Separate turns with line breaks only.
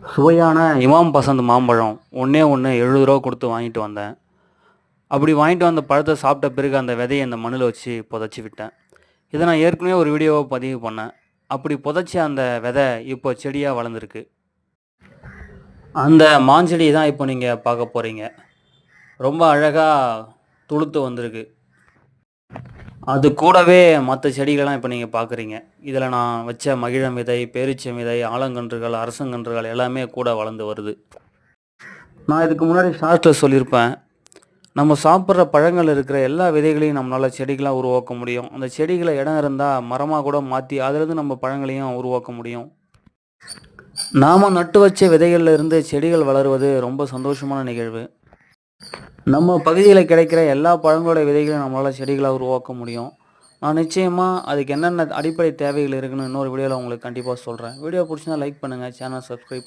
சுவையான இமாம் பசந்த் மாம்பழம் ஒன்றே ஒன்று 70 ரூபா கொடுத்து வாங்கிட்டு வந்தேன். அப்படி வாங்கிட்டு வந்த பழத்தை சாப்பிட்ட பிறகு அந்த விதையை இந்த மண்ணில் வச்சு புதைச்சி விட்டேன். இதை நான் ஏற்கனவே ஒரு வீடியோவை பதிவு பண்ணேன். அப்படி புதைச்ச அந்த விதை இப்போ செடியாக வளர்ந்துருக்கு. அந்த மாஞ்செடி தான் இப்போ நீங்கள் பார்க்க போகிறீங்க. ரொம்ப அழகாக துளுத்து வந்திருக்கு. அது கூடவே மற்ற செடிகளெல்லாம் இப்போ நீங்கள் பார்க்குறீங்க. இதில் நான் வச்ச மகிழம் விதை, பேரீச்சம் விதை, ஆலங்கன்றுகள், அரசங்கன்றுகள் எல்லாமே கூட வளர்ந்து வருது. நான் இதுக்கு முன்னாடி ஷார்ட்ஸில் சொல்லியிருப்பேன், நம்ம சாப்பிட்ற பழங்கள் இருக்கிற எல்லா விதைகளையும் நம்மளால் செடிகளாக உருவாக்க முடியும். அந்த செடிகளை இடம் இருந்தால் மரமாக கூட மாற்றி அதிலிருந்து நம்ம பழங்களையும் உருவாக்க முடியும். நாம் நட்டு வச்ச விதைகளில் இருந்து செடிகள் வளருவது ரொம்ப சந்தோஷமான நிகழ்வு. நம்ம பகுதியில் கிடைக்கிற எல்லா பழங்களோட விதைகளையும் நம்மளால் செடிகளாக உருவாக்க முடியும். நான் நிச்சயமாக அதுக்கு என்னென்ன அடிப்படை தேவைகள் இருக்குன்னு இன்னொரு வீடியோவில் உங்களுக்கு கண்டிப்பாக சொல்கிறேன். வீடியோ பிடிச்சிருந்தா லைக் பண்ணுங்கள், சேனல் சப்ஸ்கிரைப் பண்ணுங்கள்.